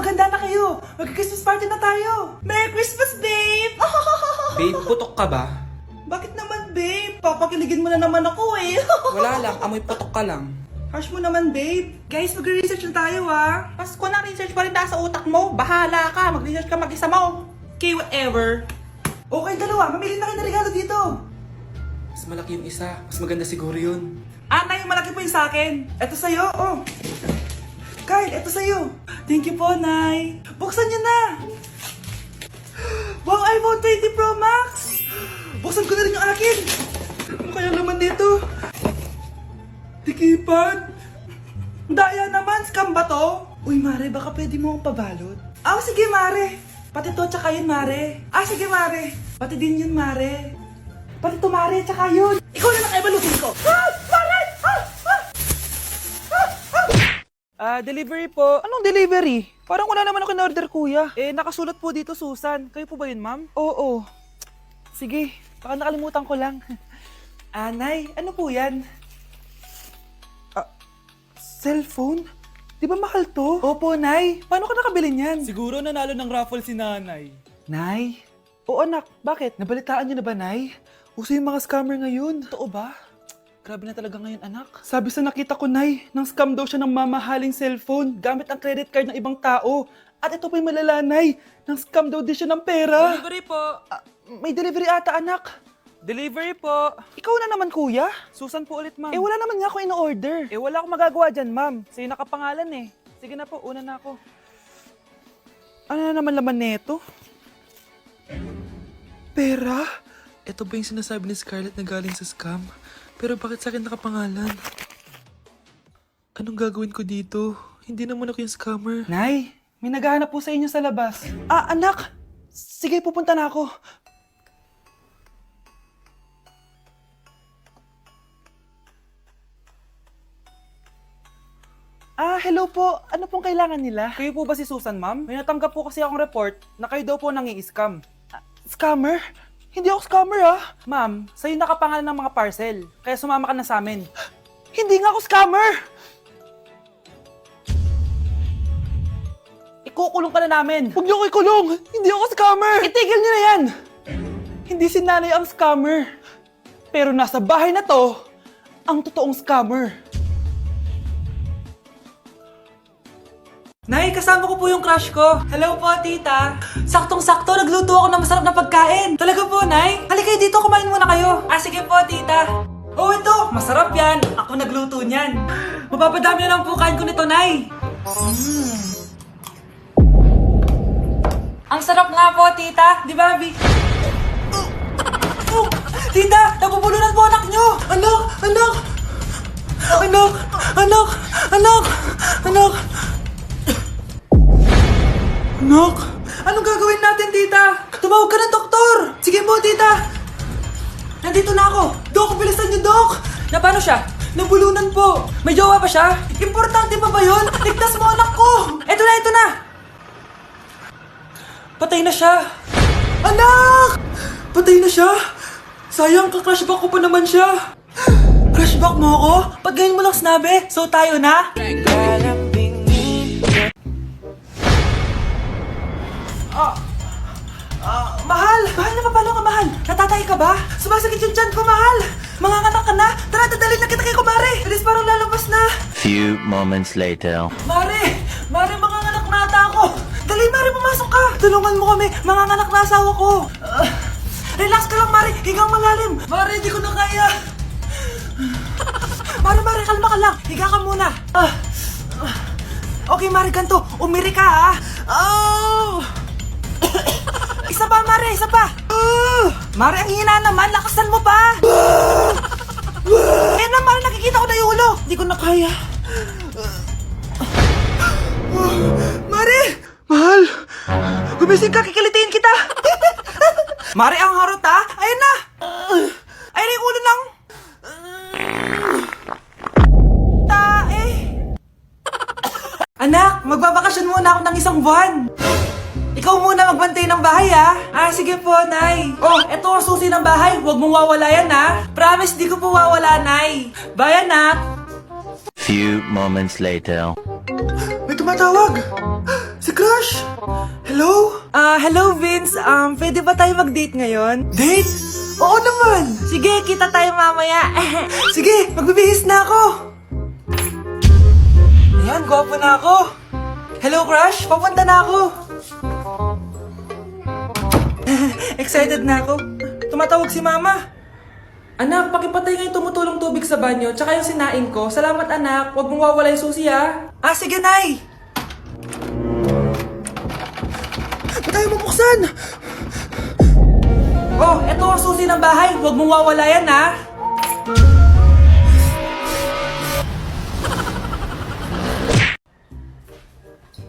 maganda na kayo. Mag-Christmas party na tayo. Merry Christmas, babe! Babe, putok ka ba? Bakit naman, babe? Papakiligin mo na naman ako eh. Wala lang, amoy putok ka lang. Harsh mo naman, babe. Guys, mag-research na tayo, ah. Pasko na, research pa rin nasa utak mo. Bahala ka, mag-research ka mag-isa mo. Okay, whatever. Okay, dalawa. Mamili na kayo ng regalo dito. Mas malaki yung isa, mas maganda siguro yun. Nay, malaki po yung sa akin. Ito sa'yo, oh. Kyle, ito sa'yo. Thank you po, Nay. Buksan niyo na. Wow, iPhone 20 Pro Max. Buksan ko na rin yung akin. Ano kaya naman dito? Tikipad. Daya naman, scam ba to? Uy, Mare, baka pwede mo akong pabalot. Sige, Mare. Pati to, tsaka yun, Mare. Sige, Mare. Pati din yun, Mare. Pati to, Mare, tsaka yun. Ikaw na nakaibalutin ko. Mare! Delivery po. Anong delivery? Parang wala naman ako in-order, kuya. Nakasulat po dito, Susan. Kayo po ba yun, ma'am? Oo. Sige, baka nakalimutan ko lang. Nay, ano po yan? Cellphone? Di ba mahal to? Opo, Nay. Paano ka nakabili niyan? Siguro nanalo ng raffle si nanay. Nay? Oo, anak. Bakit? Nabalitaan niyo na ba, Nay? Uso yung mga scammer ngayon. Totoo ba? Grabe na talaga ngayon, anak. Sabi sa nakita ko, Nay, nang scam daw siya ng mamahaling cellphone gamit ang credit card ng ibang tao. At ito pa'y malala, Nay. Nang scam daw din siya ng pera. Delivery po. May delivery ata, anak. Delivery po. Ikaw na naman, kuya. Susan po ulit, ma'am. Wala naman nga ako in-order. Wala akong magagawa dyan, ma'am. Sa'yo nakapangalan eh. Sige na po, una na ako. Ano na naman laman neto? Pera? Ito ba yung sinasabi ni Scarlett na galing sa scam? Pero bakit sa akin nakapangalan? Anong gagawin ko dito? Hindi naman ako yung scammer. Nay, may naghahanap po sa inyo sa labas. Anak! Sige, pupunta na ako. Hello po. Ano pong kailangan nila? Kayo po ba si Susan, ma'am? May natanggap po kasi akong report na kayo daw po nangi-scam. Scammer? Hindi ako scammer, Ma'am, sa'yo nakapangalan ng mga parcel, kaya sumama ka na sa amin. Hindi nga ako scammer! Ikukulong ka na namin! Huwag niyo ko ikulong! Hindi ako scammer! Itigil niyo na yan! Hindi si nanay ang scammer. Pero nasa bahay na to, ang totoong scammer. Nay, kasama ko po yung crush ko. Hello po, tita. Saktong-sakto, nagluto ako ng masarap na pagkain. Talaga po, Nay? Halika kayo dito, kumain muna kayo. Sige po, tita. Ito, masarap yan. Ako nagluto niyan. Mapapadami na lang po kain ko nito, Nay. Ang sarap nga po, tita. Di ba, Bi? Tita, nabubulunan po anak nyo. Anak! Anak! Anong gagawin natin, tita? Tumawag ka ng doktor! Sige po, tita! Nandito na ako! Dok, bilisan niyo, Dok! Na paano siya? Nabulunan po! May jowa ba siya? Importante pa ba yun? Ligtas mo anak ko! Ito na! Patay na siya! Anak! Patay na siya? Sayang, ka-crushback ko pa naman siya! Crushback mo ako? Pag ganyan mo lang sinabi, so tayo na? Mahal! Mahal na papalo ka, mahal! Natatay ka ba? Sumasakit yung tiyan ko, mahal! Manganganak ka na? Tara, dadalhin na kita kay kumare! Alis parang lalabas na! Few moments later. Mare! Mare, manganganak na ata ako! Dali, Mare, pumasok ka! Tulungan mo kami! Manganganak na asawa ko! Relax ka lang, Mare! Higang malalim! Mare, di ko na kaya! Mare, kalma ka lang! Higa ka muna! Okay, Mare, ganito! Umiri ka, ha? Isa pa, Mare! Isa pa! Mare, ang hina naman! Lakasan mo pa! Na, Mare! Nakikita ko na yung ulo! Hindi ko na kaya! Mare! Mahal! Gumising ka! Kikilitiin kita! Mare, ang harot, ha? Ayun na! Ayun yung ulo ng... tae! Anak! Magbabakasyon muna ako ng isang buwan! Ikaw muna magbantay ng bahay, ha? Sige po, Nay. Eto ang susi ng bahay. Huwag mong wawala yan, ha? Promise, di ko po wawala, Nay. Bye, anak. Few moments later. May tumatawag. Si Crush. Hello, Vince. Pwede ba tayo mag-date ngayon? Date? Oo naman! Sige, kita tayo mamaya. Sige, magbibihis na ako! Ayan, gwapo na ako! Hello, crush! Papunta na ako! Excited na ako. Tumatawag si mama. Anak, pakipatay nga yung tumutulong tubig sa banyo, tsaka yung sinain ko. Salamat, anak. Huwag mong wawala yung susi, ha? Ah, sige, Nay! Ba't tayo mabuksan? Oh, eto ang susi ng bahay. Huwag mong wawala yan, ha?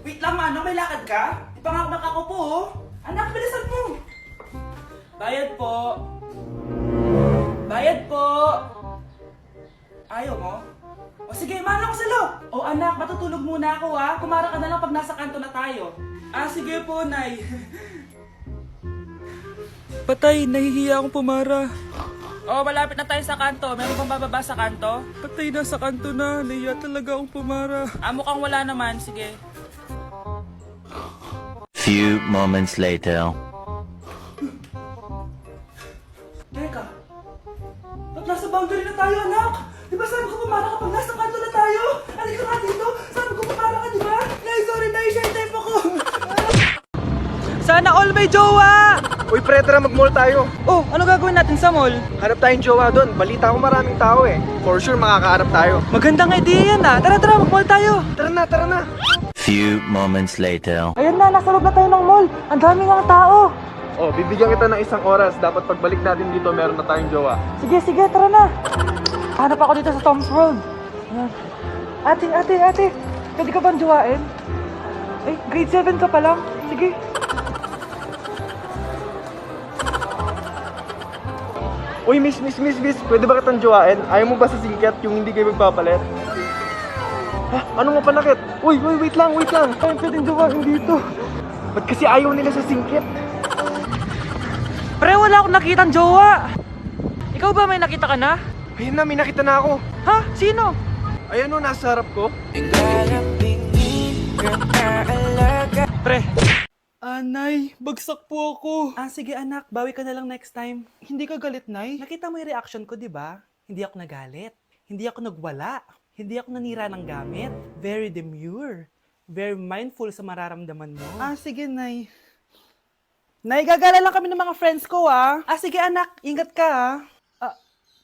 Wait lang, Manong. May lakad ka? Ipangakmak ako po, oh. Anak, bilisan mo. Bayad po. Bayad po. Ayaw mo? O sige, Manong, salo. O anak, matutulog muna ako, ha? Kumara ka na lang pag nasa kanto na tayo. Ah, sige po, Nay. Patay, nahihiya akong pumara. Oh, malapit na tayo sa kanto. Meron bang bababa sa kanto? Patay na sa kanto na. Nahiya talaga akong pumara. Ah, mukhang wala naman. Sige. Few moments later. Teka. Ba't nasa boundary na tayo, anak? Di ba sabi ko pumara kapag nasa kanto na tayo? Halika nga dito. Sabi ko pumara ka, di ba? Nay, sorry, Nay. Shy type ako. Sana all may jowa! Uy, pre, tara mag-mall tayo. Oh, ano gagawin natin sa mall? Hanap tayong jowa doon. Balita ko maraming tao eh. For sure, makakahanap tayo. Magandang idea yan ah. Tara, mag-mall tayo. Tara na. Few moments later. Ayun na, nasa loob na tayo ng mall. Ang daming ang tao. Oh, bibigyan kita ng isang oras. Dapat pagbalik natin dito, meron na tayong jowa. Sige, tara na. Hanap ako dito sa Tom's World. Ayan. Ate. Pwede ka bang jowain? Ay, grade 7 ka pa lang. Sige. Uy, miss. Pwede ba kitang jowain? Ayaw mo ba sa singkat yung hindi kayo magpapalit? Ha? Ano nga panakit? Uy, wait lang. Ay, pwedeng jowain dito. Ba't kasi ayaw nila sa singkit? Pre, wala akong nakitang jowa. Ikaw ba may nakita ka na? Ayun na, may nakita na ako. Ha? Sino? Ayan o, nasa harap ko. Pre. Nay, bagsak po ako. Ah, sige anak, bawi ka na lang next time. Hindi ka galit, Nay? Nakita mo yung reaction ko, di ba? Hindi ako nagalit. Hindi ako nagwala. Hindi ako nanira ng gamit. Very demure. Very mindful sa mararamdaman mo. Ah, sige, Nay. Nay, gagala lang kami ng mga friends ko, ah. Ah, sige anak, ingat ka, ah.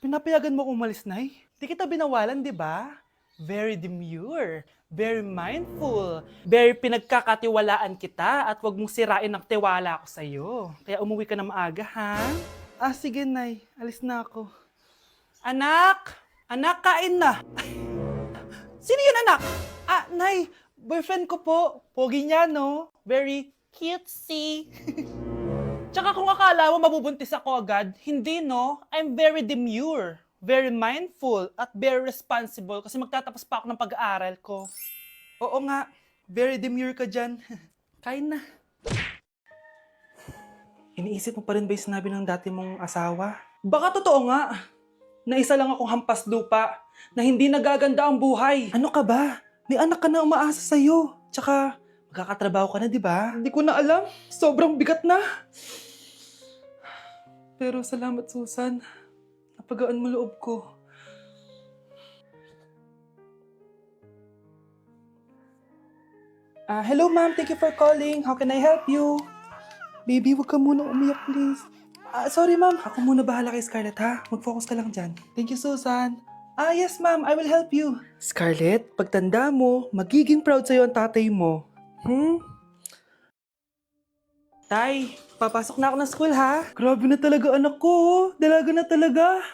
Pinapayagan mo kong umalis, Nay? Di kita binawalan, di ba? Very demure, very mindful, very pinagkakatiwalaan kita at wag mong sirain ang tiwala ko sa'yo. Kaya umuwi ka na maaga, ha? Ah, sige, Nay. Alis na ako. Anak! Anak, kain na! Sino yun, anak? Ah, Nay, boyfriend ko po. Pogi niya, no? Very cutesy. Tsaka kung akala mo mabubuntis ako agad, hindi, no? I'm very demure. Very mindful at very responsible kasi magtatapos pa ako ng pag-aaral ko. Oo nga, very demure ka dyan. Kain na. Iniisip mo pa rin ba yung sinabi ng dati mong asawa? Baka totoo nga. Na isa lang akong hampas lupa na hindi nagaganda ang buhay. Ano ka ba? May anak ka na umaasa sa'yo. Tsaka, magkakatrabaho ka na, di ba? Hindi ko na alam. Sobrang bigat na. Pero salamat, Susan. Napagaan mo loob ko. Hello ma'am, thank you for calling. How can I help you? Baby, huwag ka muna umiyak please. Sorry ma'am, ako muna bahala kay Scarlett ha. Mag-focus ka lang dyan. Thank you Susan. Yes ma'am, I will help you. Scarlett, pagtanda mo, magiging proud sa'yo ang tatay mo. Tay, papasok na ako ng school ha. Grabe na talaga anak ko, oh. Dalaga na talaga.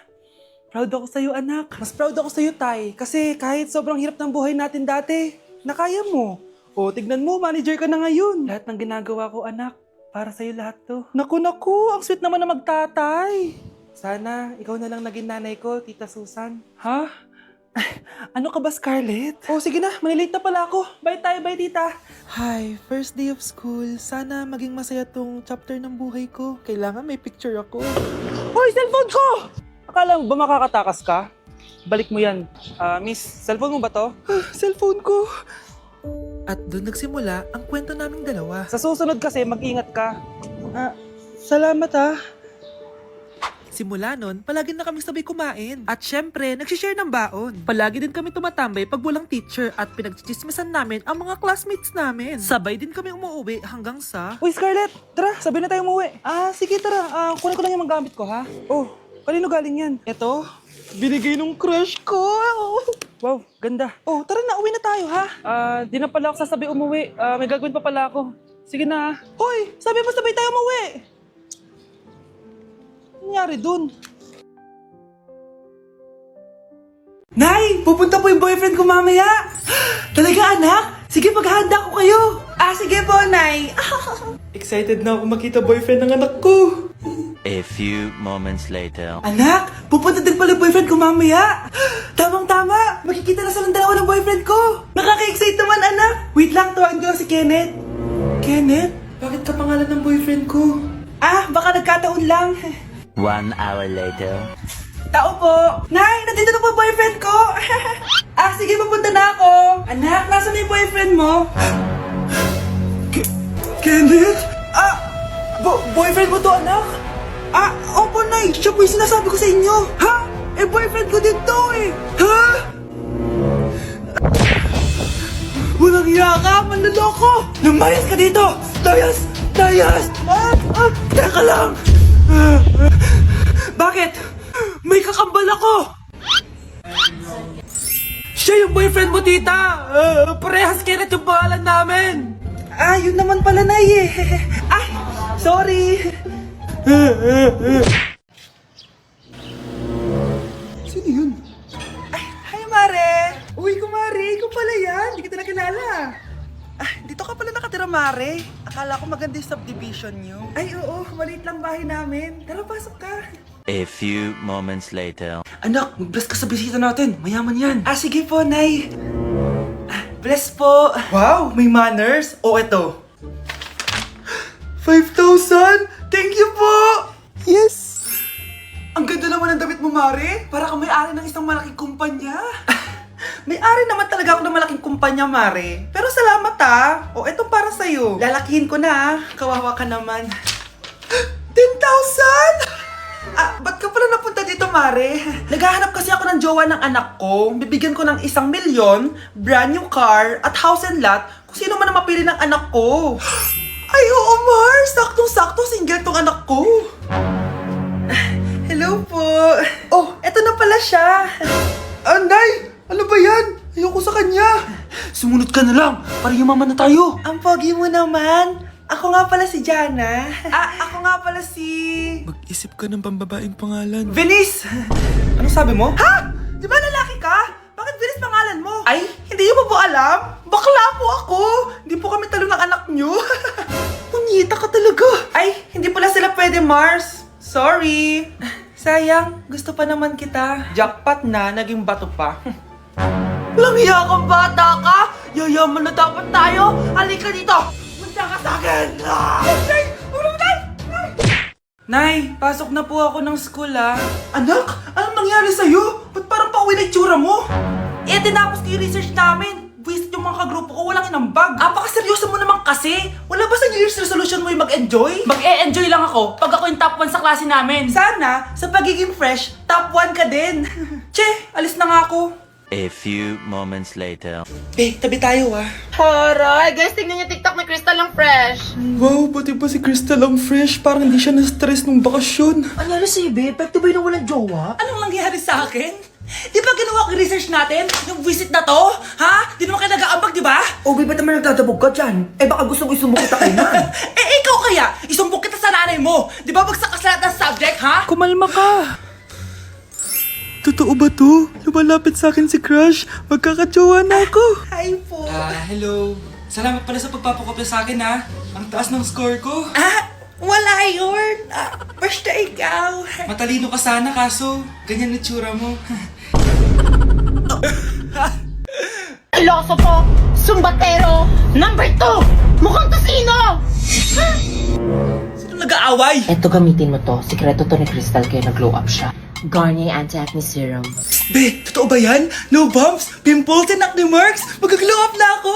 Proud ako sa'yo, anak. Mas proud ako sa'yo, Tay. Kasi kahit sobrang hirap ng buhay natin dati, nakaya mo. O, tignan mo, manager ka na ngayon. Lahat ng ginagawa ko, anak, para sa'yo lahat to. Naku, ang sweet naman na magtatay. Sana, ikaw na lang naging nanay ko, Tita Susan. Ha? Ano ka ba, Scarlett? Oh, sige na, malilate na pala ako. Bye tayo, bye, Tita. Hi, first day of school. Sana maging masaya tong chapter ng buhay ko. Kailangan may picture ako. Hoy, cellphone ko! Akala mo ba makakatakas ka? Balik mo yan. Miss, cellphone mo ba to? Cellphone ko. At doon nagsimula ang kwento naming dalawa. Sa susunod kasi, mag-ingat ka. Salamat Simula nun, palagi na kami sabay kumain. At syempre, nagsishare ng baon. Palagi din kami tumatambay pag walang teacher at pinagchichismisan namin ang mga classmates namin. Sabay din kami umuwi hanggang sa... Uy, Scarlett! Tara, sabay na tayo umuwi. Sige, tara. Kunin ko lang yung mga gamit ko, ha? Oh, kanino galing yan? Eto, binigay nung crush ko. Wow, ganda. Oh, tara na, uwi na tayo, ha? Di na pala ako sasabay umuwi. May gagawin pa pala ako. Sige na. Hoy, sabi mo sabay tayo umuwi. Ano nangyari dun? Nay! Pupunta po yung boyfriend ko mamaya! Talaga, anak? Sige, paghahanda ko kayo! Sige po, Nay! Excited na ako makita boyfriend ng anak ko. A few moments later. Anak! Pupunta din pala yung boyfriend ko mamaya! Tamang-tama! Makikita na sa dalawa ng boyfriend ko! Nakaka-excite naman, anak! Wait lang, tawagan ko lang si Kenneth. Kenneth? Bakit ka pangalan ng boyfriend ko? Baka nagkataon lang. 1 hour later. Tao po! Nay! Nandito na po boyfriend ko! Sige, papunta na ako! Anak, nasa na yung boyfriend mo? Kenneth? Boyfriend mo to, anak? Opo, Nay! Siya po yung sinasabi ko sa inyo! Ha? Boyfriend ko din to eh! Ha? Walang hiya ka! Manloloko! Lumayas ka dito! Layas! Layas! Teka lang! Bakit? May kakambal ako! Siya yung boyfriend mo, tita! Parehas Kenneth yung pangalan namin! Yun naman pala, Nay eh! Sorry! Sino yun? Hi, Mare! Uy, kumare! Ikaw pala yan! Hindi kita nakilala! Dito ka pala nakatira, Mare. Akala ko maganda yung subdivision nyo. Oo. Maliit lang bahay namin. Tara, pasok ka. A few moments later. Anak, mag-bless ka sa bisita natin. Mayaman yan. Sige po, Nay. Bless po. Wow, may manners. Eto. 5,000? Thank you po! Yes! Ang ganda naman ng damit mo, Mare. Para kang may-ari ng isang malaking kumpanya. May-ari naman talaga ako ng malaking kumpanya, Mare. Pero salamat etong para sa'yo. Lalakihin ko na Kawawa ka naman. 10,000? Ba't ka pala napunta dito, Mare? Naghahanap kasi ako ng jowa ng anak ko. Bibigyan ko ng 1 milyon, brand new car, at house and lot kung sino man ang mapili ng anak ko. Ay, oo, Mar! Saktong-sakto, single tong anak ko. Hello po. Eto na pala siya. Nay! Ano ba yan? Ayoko sa kanya. Sumunod ka na lang, para yumaman na tayo. Ang pogi mo naman. Ako nga pala si Jana. Ako nga pala si... Mag-isip ka ng pambabaeng pangalan. Venice! Anong sabi mo? Ha? Di ba lalaki ka? Bakit Venice pangalan mo? Ay, hindi niyo pa po alam? Bakla po ako! Hindi po kami talo ng anak niyo. Punyita ka talaga. Ay, hindi pala sila pwede, Mars. Sorry. Sayang, gusto pa naman kita. Jackpot na, naging bato pa. Walang hiya kang bata ka! Yayaman na dapat tayo! Halika dito! Punta ka sa akin! Nay! Ulo mo, Nay! Nay, pasok na po ako ng school, Anak, anong nangyari sa'yo? Ba't parang pauwi na itsura mo? Tinapos ko yung research namin. Visit yung mga kagrupo ko, walang inambag. Apaka-seryoso mo naman kasi. Wala ba sa New Year's resolution mo yung mag-enjoy? Mag-e-enjoy lang ako pag ako yung top 1 sa klase namin. Sana, sa pagiging fresh, top 1 ka din. Che, alis na nga ako. A few moments later. Tabi tayo, Horay! Guys, tingnan niyo TikTok ni Crystal ang fresh. Wow, pati ba si Crystal ang fresh? Parang hindi siya na-stress nung bakasyon. Anyari si Ibe? Pwede ba yung walang jowa? Anong nangyari sa akin? Di ba ginawa ko yung research natin? Yung visit na to? Ha? Di naman kayo nag-aambag, di ba? Ba't naman nagdadabog ka dyan? Baka gusto ko isumbok kita kay Nan. Ikaw kaya? Isumbok kita sa nanay mo. Di ba bagsak ka sa lahat ng subject, ha? Kumalma ka! Totoo ba to? Lumalapit sa akin si Crush. Magkakajowa na ako. Hi po. Hello. Salamat pala sa pagpapakopya sa akin, ha. Ang taas ng score ko. Wala yun. Basta ikaw. Matalino ka sana, kaso ganyan na tsura mo. Iloso Sumbatero, number 2! Mukhang kasino! Sino nag-aaway? Eto, gamitin mo to. Sikreto to ni Crystal kaya nag-glow up siya. Garnier Anti-Acne Serum. Be, totoo ba yan? No bumps, pimples, and acne marks? Mag-glow up na ako?